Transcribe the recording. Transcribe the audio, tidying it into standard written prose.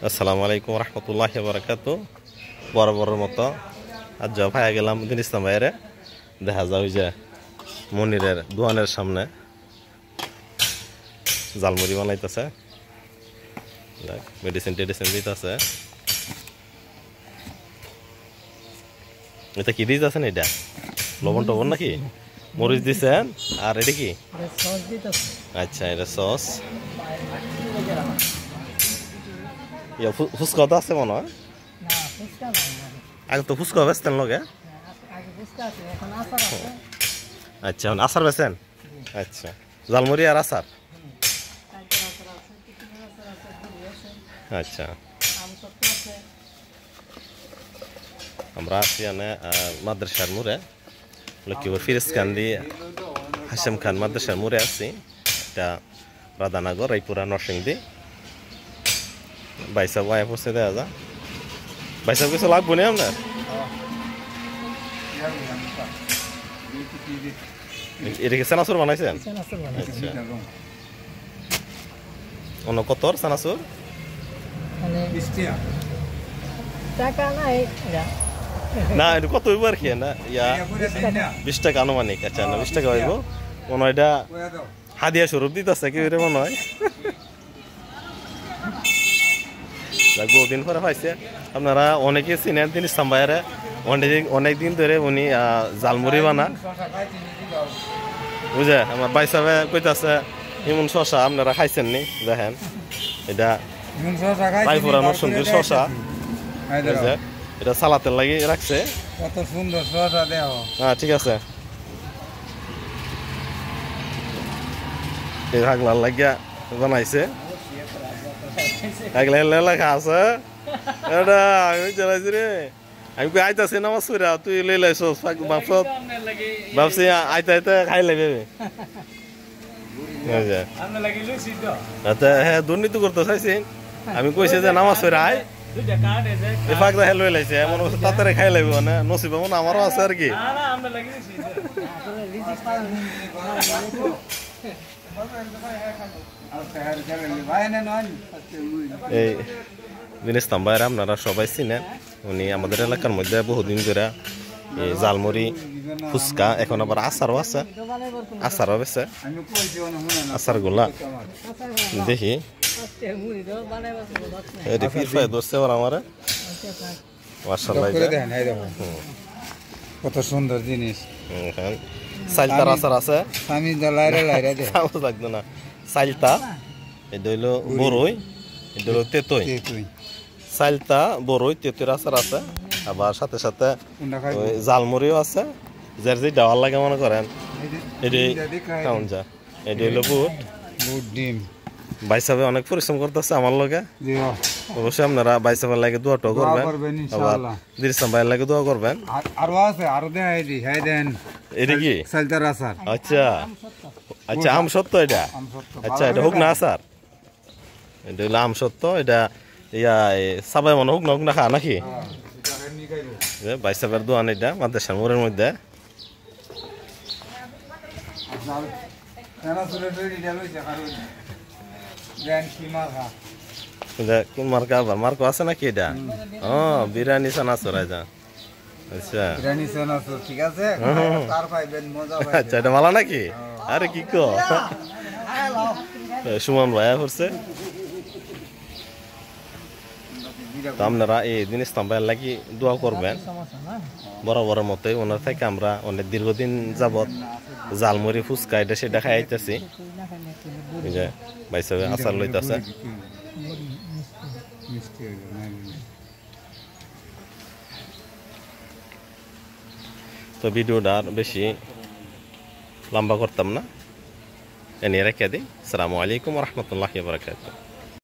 আসসালামু আলাইকুম রহমতুল্লাহি বারাকাতু। বরাবরের মতো আজ যা ভাইয়া গেলাম দিন ইসলাম ভাইয়েরে দেখা যায় ওই যে মনিরের দোকানের সামনে জালমুড়ি বানাইতেছে, মেডিসিন টেডিসিন দিতেছে। এটা কি দিতে আছেন? এটা লবণ টবণ নাকি মরিচ দিছেন? আর এটা কি? আচ্ছা, এটা সস। ফুচকা তো আছে মনে হয়। আগে তো ফুচকা বেচতেন লগে। আচ্ছা, আচার বেচেন? আচ্ছা, জালমুড়ি আর আচার। আচ্ছা, আমরা আছি মাদ্রাসার মোড়ে, লক্ষ্মীপুর ফিরোজকান্দি হাশেম খান মাদ্রাসার মোড়ে আছি। এটা রাধানগর রায়পুরা নরসিংদী। বাইসাব আয়া পড়ছে দেখা যা। বাইসাব কিছু লাগবো না আপনার? এটা কি চানাচুর বানাইছেন? আচ্ছা, অন্য কত চানাচুর? না, এটা কত হইব আর কি? না, 20 টাকা আনুমানিক। আচ্ছা, না 20 টাকা হইব মনে হয়। এটা হাদিয়া স্বরূপ দিতেছে কি মনে হয়। বহুদিন পরে পাইছে। আপনারা অনেকে চিনেন তিনি ইসলাম ভাইয়ারে, অনেকদিন ধরে উনি জালমুড়ি বানা বুঝে। আমার ভাই সাহেব কইতাছে ইমন শশা আপনারা খাইছেন নি? দেখেন, এটা রায়পুরা নরসিংদীর শশা, এটা সালাতের লাগি রাখছে। কত সুন্দর শশা দেও। হ্যাঁ, ঠিক আছে। এই হাগলার লাগিয়া বানাইছে। লেখা আছে এটা আমি চালাইছি রে। আমি আইতাছি নামাজ পড়া, তুই লই লাইছ ভাবছি আইতে আইতে খাই লাগবে। হ্যাঁ, দুর্নীতি করতে চাইছি। আমি কইছি যে নামাজ পড়া আই, ফাঁক দেখা লই লাইছে এমন তাড়াতাড়ি খাই লাগবে না। নসিব এমন আমারও আছে আর কি। এই দিনেশ তাম্বাইরা আপনারা সবাই চিনেন। উনি আমাদের এলাকার মধ্যে বহুদিন ধরে জালমুড়ি, ফুচকা, এখন আবার আচারও আছে। আচারও বেছে আচারগুলা দেখি ধরছে ওরা আমার। কত সুন্দর জিনিস। সাইলতার আচার আছে। লাগতো না সাইলতা, এটা হইলো বড়ই, এটা হইলো তেতই। সাইলতা, বড়ই, তেতইর আচার আছে। আবার সাথে সাথে জালমুড়িও আছে। যার যে ডাওয়ার লাগে মনে করেন এটি খাওন যা। এটা হইলো বুট ডিম। বাইসাবে অনেক পরিশ্রম করতেছে আমার লগে। অবশ্যই আপনারা বাইসাবের লাগে দোয়াটাও করবেন, আবার দিরসাম ভাইয়ের লাগে দোয়া করবেন। আরো আছে, আরো দেন। এটা কি? সাইলতার আচার। আচ্ছা আচ্ছা, আম সত্য এটা। আচ্ছা, এটা হোক না আচার? এটা হইলো আম সত্য। এটা ইয়া সবাই মনে হোক না খা নাকি? বাইসাবের দোয়ান এটা মাদ্রাসার মোড়ের মধ্যে। কোন মার্কা? আবার মার্কা আছে নাকি এটা? ও, বিরিয়ানি চানাচুর। আচ্ছা, ঠিক আছে। আচ্ছা, এটা মালা নাকি? আরে কি কো, সুমন ভাইয়া করছে। আপনারা এই দিন ইসলাম ভাইয়ের লাগি দোয়া করবেন বরাবরের মতোই। ওনার থেকে আমরা অনেক দীর্ঘদিন যাবৎ জালমুড়ি, ফুচকা এটা সেটা খাই আইতেছি। ভাই সাহেব আচার লইতেছে। তো ভিডিওটা আর বেশি লম্বা করতাম না, এনে রেখে দিই। আসসালামু আলাইকুম রহমতুল্লাহি ওয়া বারাকাতুহু।